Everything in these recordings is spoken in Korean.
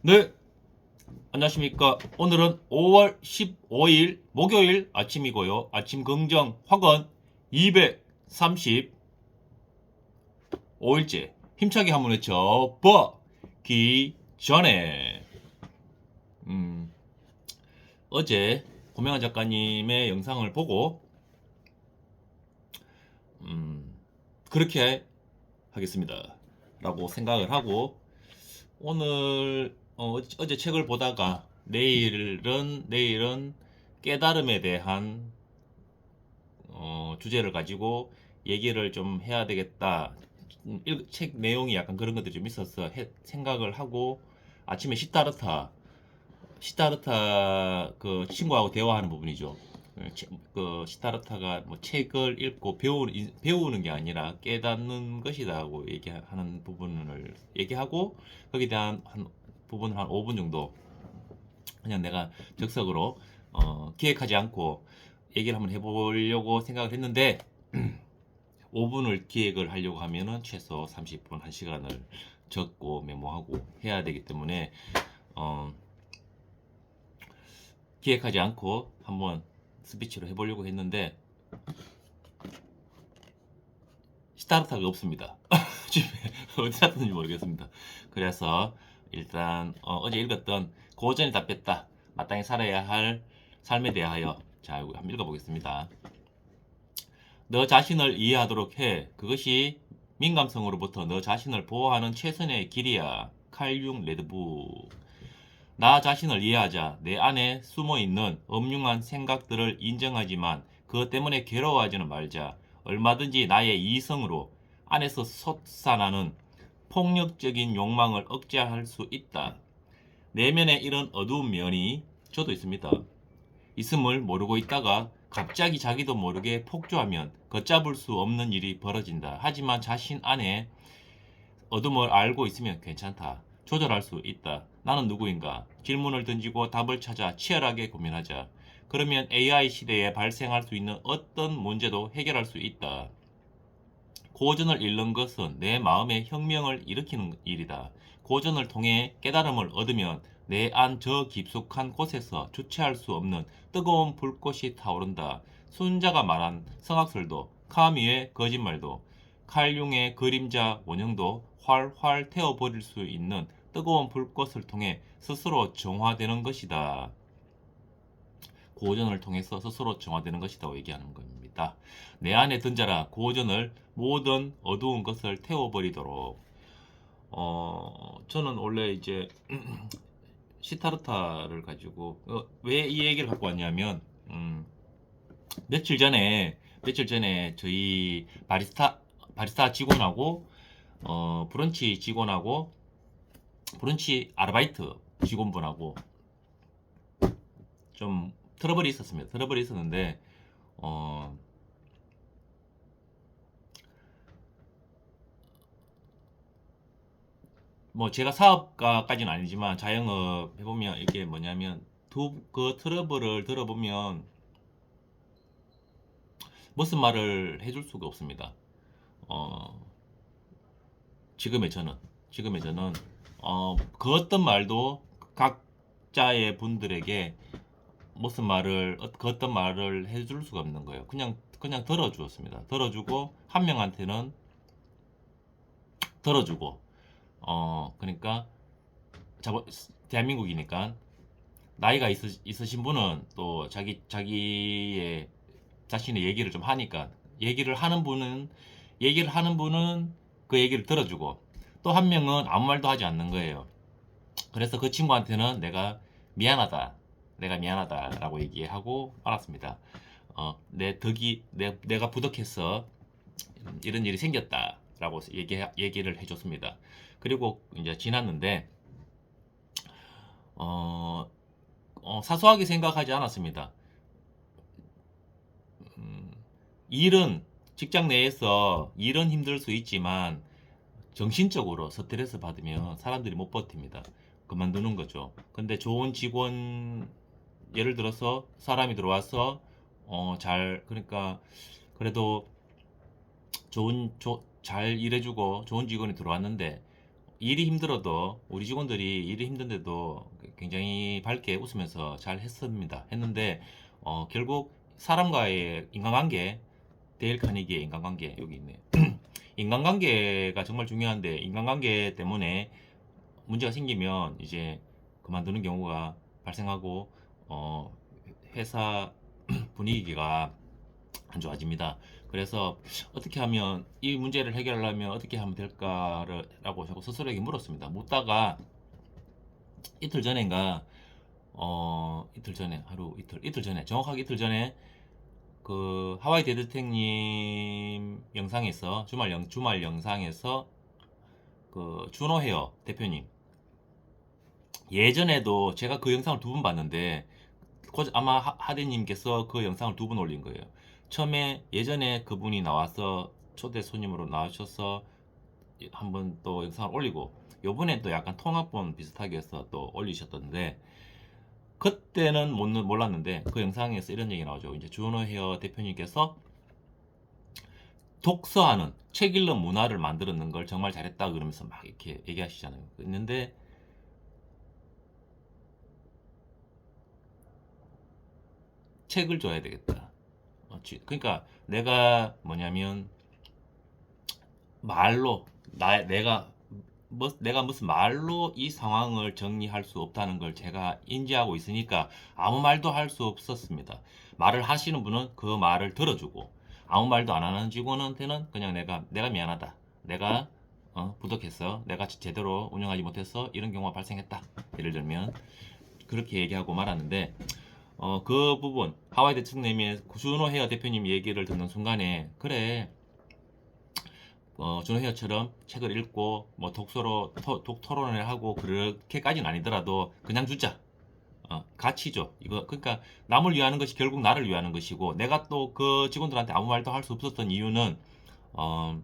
네, 안녕하십니까. 오늘은 5월 15일 목요일 아침이고요. 아침 긍정 확언 235일째. 힘차게 한번 외쳐보기 전에 음, 어제 고명환 작가님의 영상을 보고 그렇게 하겠습니다 라고 생각을 하고 오늘 어제 책을 보다가 내일은 깨달음에 대한 주제를 가지고 얘기를 좀 해야 되겠다. 책 내용이 약간 그런 것들이 좀 있어서 생각을 하고 아침에 시타르타 그 친구하고 대화하는 부분이죠. 그 시타르타가 뭐 책을 읽고 배우는 게 아니라 깨닫는 것이다고 얘기하는 부분을 얘기하고 거기에 대한 한 부분을 한 5분 정도 그냥 내가 적석으로 기획하지 않고 얘기를 한번 해보려고 생각을 했는데 5분을 기획을 하려고 하면은 최소 30분, 1시간을 적고 메모하고 해야 되기 때문에 어, 기획하지 않고 한번 스피치로 해보려고 했는데 스타트가 없습니다. 집에 어디 놨는지 모르겠습니다. 그래서 일단 제 읽었던 고전이 답했다. 마땅히 살아야 할 삶에 대하여 자 한번 읽어보겠습니다. 너 자신을 이해하도록 해. 그것이 민감성으로부터 너 자신을 보호하는 최선의 길이야. 칼융 레드북. 나 자신을 이해하자. 내 안에 숨어있는 엄중한 생각들을 인정하지만 그것 때문에 괴로워하지는 말자. 얼마든지 나의 이성으로 안에서 솟아나는 폭력적인 욕망을 억제할 수 있다. 내면에 이런 어두운 면이 저도 있습니다. 있음을 모르고 있다가 갑자기 자기도 모르게 폭주하면 걷잡을 수 없는 일이 벌어진다. 하지만 자신 안에 어둠을 알고 있으면 괜찮다. 조절할 수 있다. 나는 누구인가? 질문을 던지고 답을 찾아 치열하게 고민하자. 그러면 AI 시대에 발생할 수 있는 어떤 문제도 해결할 수 있다. 고전을 읽는 것은 내 마음의 혁명을 일으키는 일이다. 고전을 통해 깨달음을 얻으면 내 안 저 깊숙한 곳에서 주체할 수 없는 뜨거운 불꽃이 타오른다. 순자가 말한 성악설도 카미의 거짓말도 칼융의 그림자 원형도 활활 태워버릴 수 있는 뜨거운 불꽃을 통해 스스로 정화되는 것이다. 고전을 통해서 스스로 정화되는 것이라고 얘기하는 겁니다. 내 안에 던져라 고전을 모든 어두운 것을 태워버리도록. 저는 원래 이제 시타르타를 가지고 왜 이 얘기를 갖고 왔냐면 며칠 전에 저희 바리스타 직원하고 브런치 직원하고 브런치 아르바이트 직원분하고 좀 트러블이 있었습니다. 트러블이 있었는데 어, 뭐 제가 사업가까지는 아니지만 자영업 해보면 이게 뭐냐면 그 트러블을 들어보면 무슨 말을 해줄 수가 없습니다. 어, 지금의 저는 그 어떤 말도 각자의 분들에게 그 어떤 말을 해줄 수가 없는 거예요. 그냥 들어주었습니다. 들어주고 한 명한테는 들어주고 그러니까 대한민국이니까 나이가 있으신 분은 또 자기의 자신의 얘기를 좀 하니까 얘기를 하는 분은 그 얘기를 들어주고 또 한 명은 아무 말도 하지 않는 거예요. 그래서 그 친구한테는 내가 미안하다라고 얘기하고 말았습니다. 내가 부족해서 이런 일이 생겼다라고 얘기를 해줬습니다. 그리고 이제 지났는데 어, 사소하게 생각하지 않았습니다. 음, 일은 직장 내에서 일은 힘들 수 있지만 정신적으로 스트레스 받으면 사람들이 못 버팁니다. 그만두는 거죠. 근데 좋은 직원 예를 들어서 사람이 들어와서 그러니까 그래도 잘 일해주고 좋은 직원이 들어왔는데 일이 힘들어도 우리 직원들이 일이 힘든데도 굉장히 밝게 웃으면서 잘 했습니다. 했는데 결국 사람과의 인간관계, 데일 카니기의 인간관계 여기 있네요. 인간관계가 정말 중요한데 인간관계 때문에 문제가 생기면 이제 그만두는 경우가 발생하고 어, 회사 분위기가 안 좋아집니다. 그래서 어떻게 하면 이 문제를 해결하려면 어떻게 하면 될까라고 자꾸 스스로에게 물었습니다. 묻다가 이틀 전인가 이틀 전에 하루 이틀 전에 정확하게 이틀 전에 그 하와이 데드텍님 영상에서 주말 영상에서 그 준호 헤어 대표님 예전에도 제가 그 영상을 두 번 봤는데 아마 하대님께서 그 영상을 두 번 올린 거예요. 처음에 예전에 그분이 나와서 초대 손님으로 나오셔서 한번 또 영상을 올리고 요번에 또 약간 통합본 비슷하게 해서 또 올리셨던데 그때는 몰랐는데 그 영상에서 이런 얘기 나오죠. 이제 주원호 헤어 대표님께서 독서하는 책 읽는 문화를 만들었는 걸 정말 잘했다 그러면서 막 이렇게 얘기하시잖아요. 있는데 책을 줘야 되겠다. 그러니까 내가 뭐냐면 말로 내가 무슨 말로 이 상황을 정리할 수 없다는 걸 제가 인지하고 있으니까 아무 말도 할 수 없었습니다. 말을 하시는 분은 그 말을 들어주고 아무 말도 안 하는 직원한테는 그냥 내가 미안하다. 내가 부족했어. 내가 제대로 운영하지 못해서 이런 경우가 발생했다. 예를 들면 그렇게 얘기하고 말았는데 그 부분 하와이 대책님의 준호 헤어 대표님 얘기를 듣는 순간에 그래 준호 헤어처럼 책을 읽고 뭐 독서로 토론을 하고 그렇게까지는 아니더라도 그냥 주자. 같이 줘. 이거 그러니까 남을 위하는 것이 결국 나를 위하는 것이고 내가 또 그 직원들한테 아무 말도 할 수 없었던 이유는 어,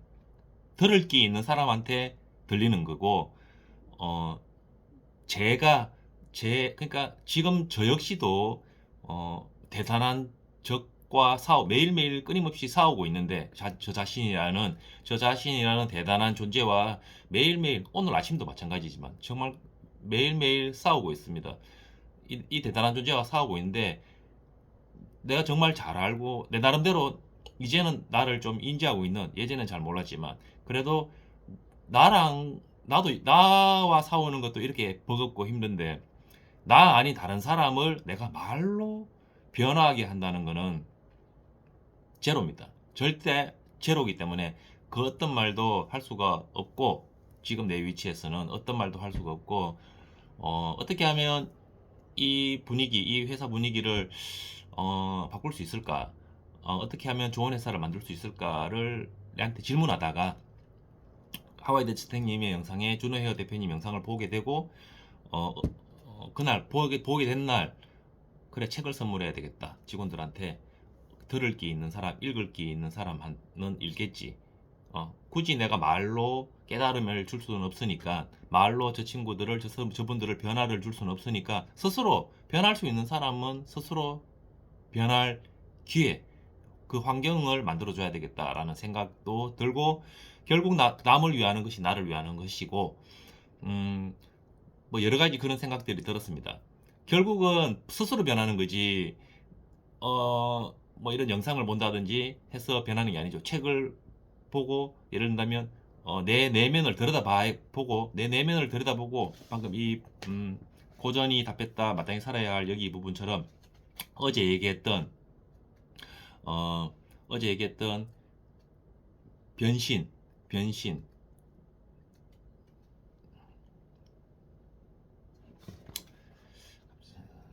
들을 게 있는 사람한테 들리는 거고 어, 제가 그러니까 지금 저 역시도 대단한 적과 매일매일 끊임없이 싸우고 있는데 저 자신이라는 대단한 존재와 매일매일 오늘 아침도 마찬가지지만 정말 매일매일 싸우고 있습니다. 이 대단한 존재와 싸우고 있는데 내가 정말 잘 알고 내 나름대로 이제는 나를 좀 인지하고 있는 예전엔 잘 몰랐지만 그래도 나와 싸우는 것도 이렇게 버겁고 힘든데 나 아닌 다른 사람을 내가 말로 변화하게 한다는 거는 제로입니다. 절대 제로이기 때문에 그 어떤 말도 할 수가 없고 지금 내 위치에서는 어떤 말도 할 수가 없고 어떻게 하면 이 회사 분위기를 바꿀 수 있을까? 어떻게 하면 좋은 회사를 만들 수 있을까를 내한테 질문하다가 하와이 대치택님의 영상에 준호 헤어 대표님 영상을 보게 되고 어, 그날 보게 된 날 그래 책을 선물해야 되겠다 직원들한테 들을 게 있는 사람 읽을 게 있는 사람은 읽겠지 굳이 내가 말로 깨달음을 줄 수는 없으니까 말로 저분들을 변화를 줄 수는 없으니까 스스로 변할 수 있는 사람은 스스로 변할 기회 그 환경을 만들어 줘야 되겠다라는 생각도 들고 결국 남을 위하는 것이 나를 위하는 것이고 음, 뭐 여러 가지 그런 생각들이 들었습니다. 결국은 스스로 변하는 거지 뭐 이런 영상을 본다든지 해서 변하는 게 아니죠. 책을 보고 예를 든다면 내 내면을 보고 내 내면을 들여다보고 방금 고전이 답했다 마땅히 살아야 할 여기 이 부분처럼 어제 얘기했던 어, 어제 얘기했던 변신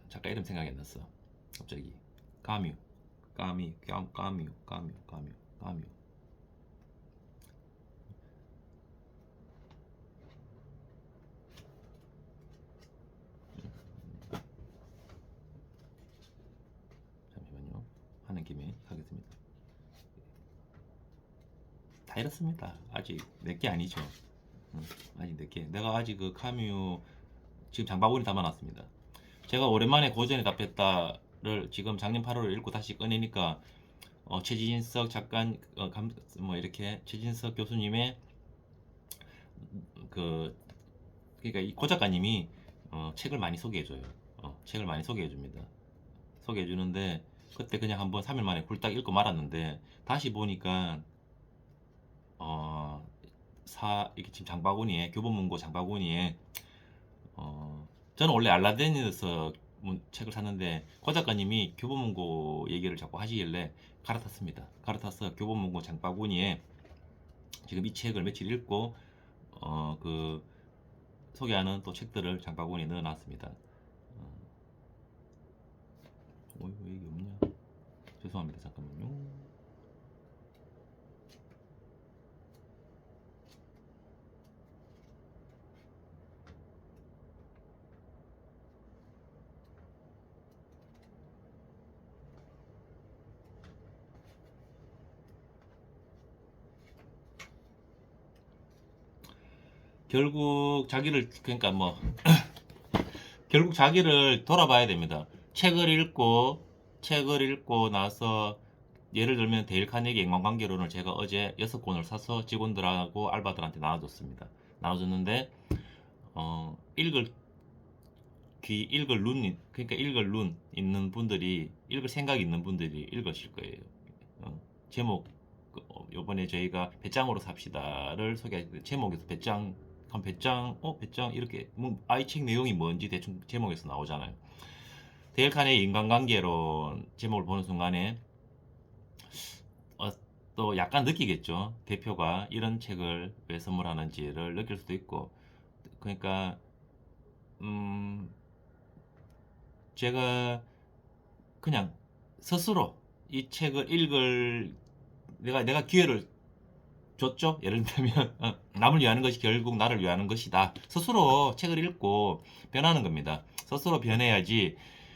작가 이름 생각이 안 났어 갑자기 까뮤 까뮤 까뮤 까뮤 까뮤 까뮤 잠시만요 하는 김에 하겠습니다. 다 잃었습니다. 아직 내게 아니죠. 아직 내게 내가 아직 그 카뮤 지금 장바구니 담아놨습니다. 제가 오랜만에 고전에 답했다를 지금 작년 8월에 읽고 다시 꺼내니까 최진석 작가 뭐 이렇게 최진석 교수님의 그 그러니까 이 고 작가님이 책을 많이 소개해줘요. 책을 많이 소개해줍니다. 소개해주는데 그때 그냥 한번 3일 만에 굴딱 읽고 말았는데 다시 보니까 어, 이게 지금 장바구니에 교보문고 장바구니에 저는 원래 알라딘에서 책을 샀는데 고 작가님이 교보문고 얘기를 자꾸 하시길래 갈아탔습니다. 갈아타서 교보문고 장바구니에 지금 이 책을 며칠 읽고 그 소개하는 또 책들을 장바구니에 넣어놨습니다. 왜 이게 없냐? 죄송합니다. 잠깐만요. 결국 자기를 그러니까 뭐 결국 자기를 돌아봐야 됩니다. 책을 읽고 나서 예를 들면 데일 카네기 인간관계론을 제가 어제 6권을 사서 직원들하고 알바들한테 나눠줬습니다. 나눠줬는데 읽을 읽을 그러니까 읽을 눈 있는 분들이 읽을 생각 있는 분들이 읽으실 거예요. 제목 요번에 저희가 배짱으로 삽시다를 소개할 때 제목에서 배짱 배짱 이렇게 이 책 내용이 뭔지 대충 제목에서 나오잖아요. 데일 카네기 인간관계론 제목을 보는 순간에 또 약간 느끼겠죠. 대표가 이런 책을 왜 선물하는지를 느낄 수도 있고. 그러니까 제가 그냥 스스로 이 책을 읽을 내가 기회를 줬죠. 예를 들면 남을 위하는 것이 결국 나를 위하는 것이다. 스스로 책을 읽고 변하는 겁니다. 스스로 변해야지.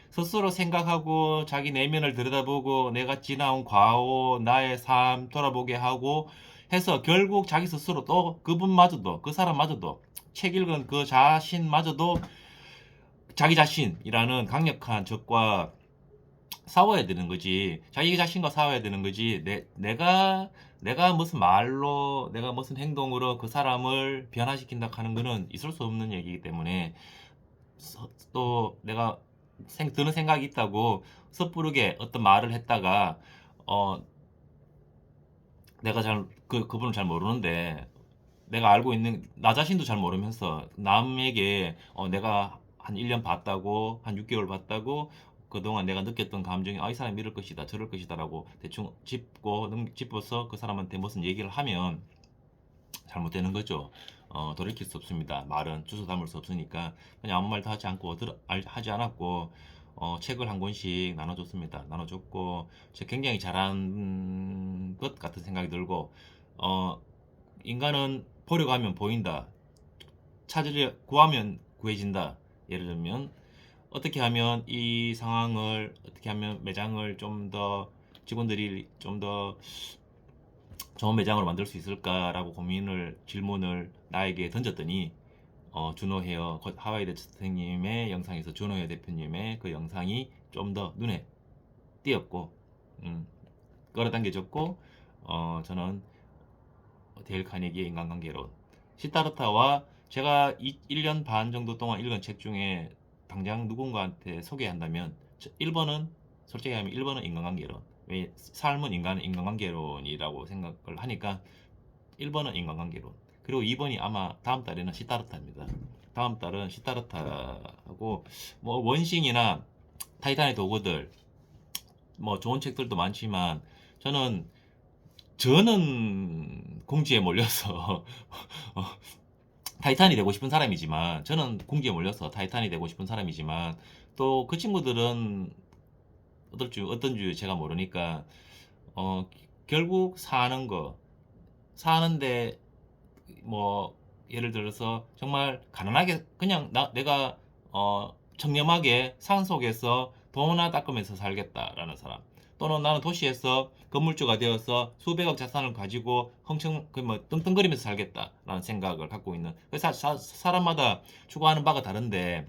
스스로 생각하고 자기 내면을 들여다보고 내가 지나온 과오, 나의 삶 돌아보게 하고 해서 결국 자기 스스로 또 그분마저도 그 사람마저도 책 읽은 그 자신마저도 자기 자신이라는 강력한 적과 싸워야 되는 거지. 자기 자신과 싸워야 되는 거지. 내가 무슨 말로, 내가 무슨 행동으로 그 사람을 변화시킨다 하는 거는 있을 수 없는 얘기이기 때문에 또 내가 드는 생각이 있다고 섣부르게 어떤 말을 했다가 내가 그분을 잘 모르는데 내가 알고 있는 나 자신도 잘 모르면서 남에게 내가 한 1년 봤다고 한 6개월 봤다고 그동안 내가 느꼈던 감정이 이 사람 이럴 것이다 저럴 것이다 라고 대충 짚어서 그 사람한테 무슨 얘기를 하면 잘못되는 거죠. 돌이킬 수 없습니다. 말은 주워 담을 수 없으니까 그냥 아무 말도 하지 않았고 책을 한 권씩 나눠줬습니다. 나눠줬고 제가 굉장히 잘한 것 같은 생각이 들고 인간은 보려고 하면 보인다. 구하면 구해진다. 예를 들면 어떻게 하면 이 상황을 어떻게 하면 매장을 좀 더 직원들이 좀 더 좋은 매장으로 만들 수 있을까라고 질문을 나에게 던졌더니 준호 헤어 하와이드 선생님의 영상에서 준호 헤어 대표님의 그 영상이 좀 더 눈에 띄었고 끌어당겨졌고 저는 데일 카네기의 인간관계론 시타르타와 제가 1년 반 정도 동안 읽은 책 중에 당장 누군가한테 소개한다면 1번은 솔직히 하면 1번은 인간관계론. 왜 삶은 인간관계론이라고 생각을 하니까 1번은 인간관계론. 그리고 2번이 아마 다음 달에는 시타르타입니다. 다음 달은 시타르타하고 뭐 원싱이나 타이탄의 도구들 뭐 좋은 책들도 많지만 저는 궁지에 몰려서 타이탄이 되고 싶은 사람이지만 저는 궁지에 몰려서 타이탄이 되고 싶은 사람이지만 또 그 친구들은 어떤 줄 제가 모르니까 결국 사는데 뭐 예를 들어서 정말 가난하게 그냥 내가 청렴하게 산 속에서 돈 하나 닦으면서 살겠다라는 사람 또는 나는 도시에서 건물주가 되어서 수백억 자산을 가지고 떵떵거리면서 살겠다라는 생각을 갖고 있는 그래서 사람마다 추구하는 바가 다른데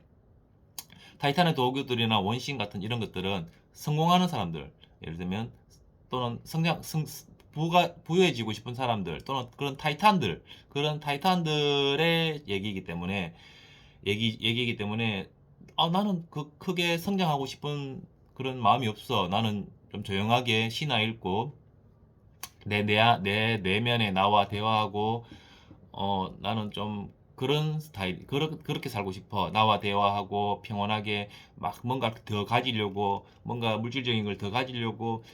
타이탄의 도구들이나 원신 같은 이런 것들은 성공하는 사람들 예를 들면 또는 부유해지고 싶은 사람들 또는 그런 타이탄들의 얘기이기 때문에 얘기이기 때문에 나는 크게 성장하고 싶은 그런 마음이 없어. 나는 좀 조용하게 시나 읽고 내 내면에 나와 대화하고 나는 좀 그런 스타일, 그렇게 살고 싶어. 나와 대화하고 평온하게 막 뭔가 더 가지려고, 뭔가 물질적인 걸 더 가지려고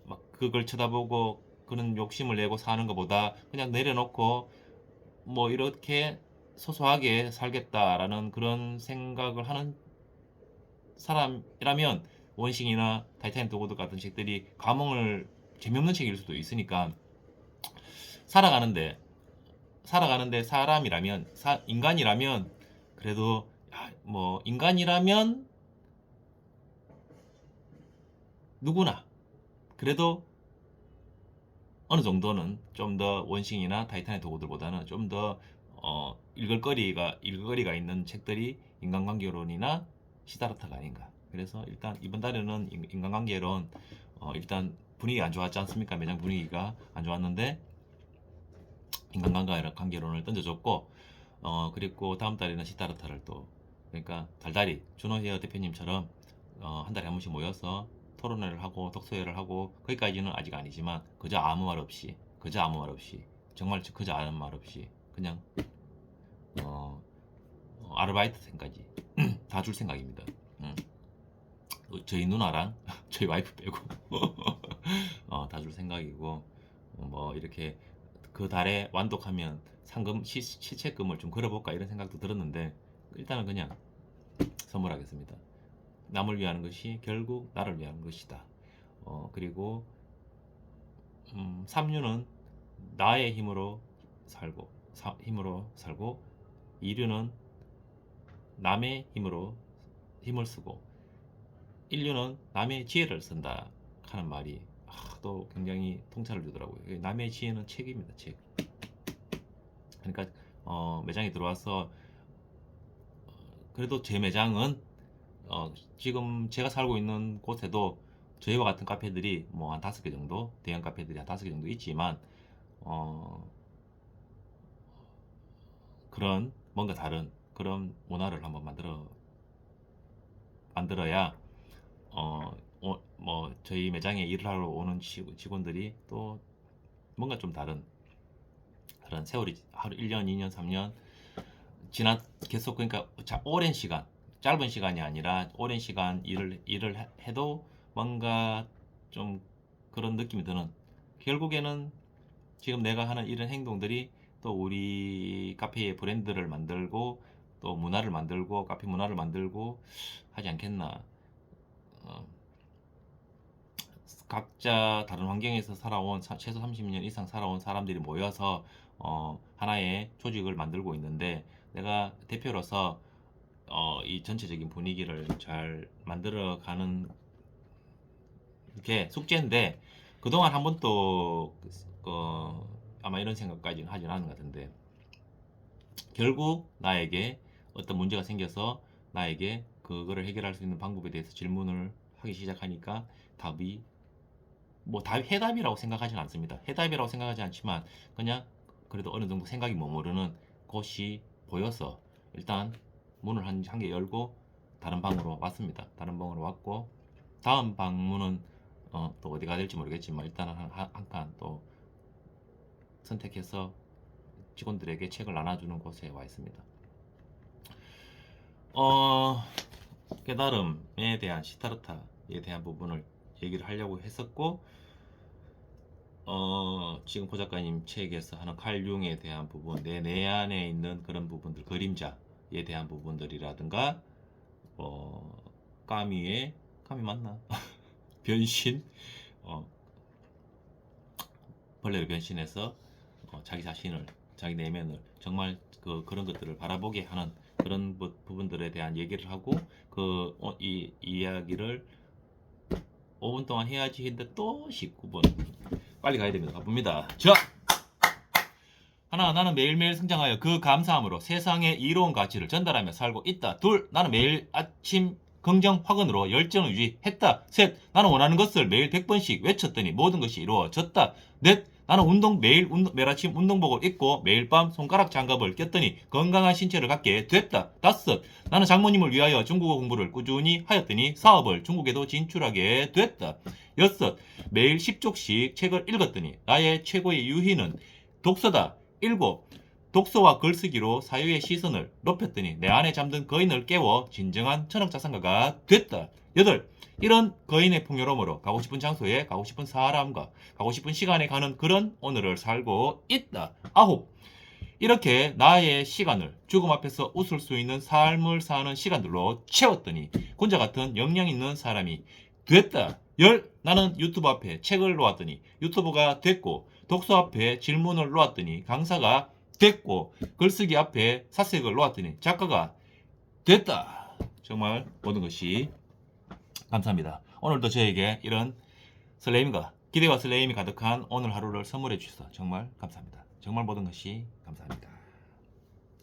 막 그걸 쳐다보고 그런 욕심을 내고 사는 것보다 그냥 내려놓고 뭐 이렇게 소소하게 살겠다라는 그런 생각을 하는 사람이라면 원싱이나 타이타닉 도고도 같은 책들이 감흥을 재미없는 책일 수도 있으니까 살아가는데 사람이라면 인간이라면 그래도 뭐 인간이라면 누구나 그래도 어느 정도는 좀 더 원싱이나 타이탄의 도구들보다는 좀 더 읽을거리가 있는 책들이 인간관계론이나 시다르타가 아닌가. 그래서 일단 이번 달에는 인간관계론 일단 분위기 안 좋았지 않습니까? 매장 분위기가 안 좋았는데 인간관계론을 던져줬고 그리고 다음 달에는 시다르타를 또 그러니까 달달이 준호헤어 대표님처럼 한 달에 한 번씩 모여서 토론회를 하고 독서회를 하고 거기까지는 아직 아니지만 그저 아무 말 없이 정말 그저 아무 말 없이 그냥 아르바이트생까지 다 줄 생각입니다. 저희 누나랑 저희 와이프 빼고 다 줄 생각이고 뭐 이렇게 그 달에 완독하면 상금 시책금을 좀 걸어볼까 이런 생각도 들었는데 일단은 그냥 선물하겠습니다. 남을 위하는 것이 결국 나를 위한 것이다. 그리고 3류는 나의 힘으로 살고 2류는 남의 힘을 쓰고 1류는 남의 지혜를 쓴다 하는 말이 또 굉장히 통찰을 주더라고요. 남의 지혜는 책입니다. 책. 그러니까 매장에 들어와서 그래도 제 매장은 지금 제가 살고 있는 곳에도 저희와 같은 카페들이 뭐 한 5개 정도, 대형 카페들이 한 5개 정도 있지만 그런 뭔가 다른 그런 문화를 한번 만들어야 뭐 저희 매장에 일을 하러 오는 직원들이 또 뭔가 좀 다른 그런 세월이 하루 1년, 2년, 3년 계속 그러니까 오랜 시간 짧은 시간이 아니라 오랜 시간 일을 해도 뭔가 좀 그런 느낌이 드는 결국에는 지금 내가 하는 이런 행동들이 또 우리 카페의 브랜드를 만들고 또 문화를 만들고 카페 문화를 만들고 하지 않겠나. 각자 다른 환경에서 살아온 최소 30년 이상 살아온 사람들이 모여서 하나의 조직을 만들고 있는데 내가 대표로서 이 전체적인 분위기를 잘 만들어가는 게 숙제인데 그동안 한 번도 아마 이런 생각까지는 하진 않은 것 같은데 결국 나에게 어떤 문제가 생겨서 나에게 그거를 해결할 수 있는 방법에 대해서 질문을 하기 시작하니까 답이 뭐 해답이라고 생각하지는 않습니다. 해답이라고 생각하지 않지만 그냥 그래도 어느 정도 생각이 머무르는 곳이 보여서 일단 문을 한 개 열고 다른 방으로 왔습니다. 다른 방으로 왔고 다음 방문은 또 어디가 될지 모르겠지만 일단 한 칸 또 선택해서 직원들에게 책을 나눠주는 곳에 와 있습니다. 깨달음에 대한 시타르타에 대한 부분을 얘기를 하려고 했었고 지금 고 작가님 책에서 하는 칼 융에 대한 부분, 내 안에 있는 그런 부분들, 그림자에 대한 부분들이라든가 까미 맞나? 변신, 벌레를 변신해서 자기 자신을, 자기 내면을 정말 그런 것들을 바라보게 하는 그런 부분들에 대한 얘기를 하고 이 이야기를 5분 동안 해야지 했는데 또 19분 빨리 가야 됩니다. 가봅니다. 자, 하나, 나는 매일매일 성장하여 그 감사함으로 세상의 이로운 가치를 전달하며 살고 있다. 둘, 나는 매일 아침 긍정 확언으로 열정을 유지했다. 셋, 나는 원하는 것을 매일 100번씩 외쳤더니 모든 것이 이루어졌다. 넷, 나는 매일 아침 운동복을 입고 매일 밤 손가락 장갑을 꼈더니 건강한 신체를 갖게 됐다. 5. 나는 장모님을 위하여 중국어 공부를 꾸준히 하였더니 사업을 중국에도 진출하게 됐다. 6. 매일 10쪽씩 책을 읽었더니 나의 최고의 유희는 독서다. 7. 독서와 글쓰기로 사회의 시선을 높였더니 내 안에 잠든 거인을 깨워 진정한 천억자산가가 됐다. 8. 이런 거인의 풍요로움으로 가고 싶은 장소에 가고 싶은 사람과 가고 싶은 시간에 가는 그런 오늘을 살고 있다. 9. 이렇게 나의 시간을 죽음 앞에서 웃을 수 있는 삶을 사는 시간들로 채웠더니 군자 같은 역량 있는 사람이 됐다. 10. 나는 유튜브 앞에 책을 놓았더니 유튜브가 됐고 독서 앞에 질문을 놓았더니 강사가 됐고 글쓰기 앞에 사색을 놓았더니 작가가 됐다. 정말 모든 것이 감사합니다. 오늘도 저에게 이런 설레임과 기대와 설레임이 가득한 오늘 하루를 선물해 주셔서 정말 감사합니다. 정말 모든 것이 감사합니다.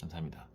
감사합니다.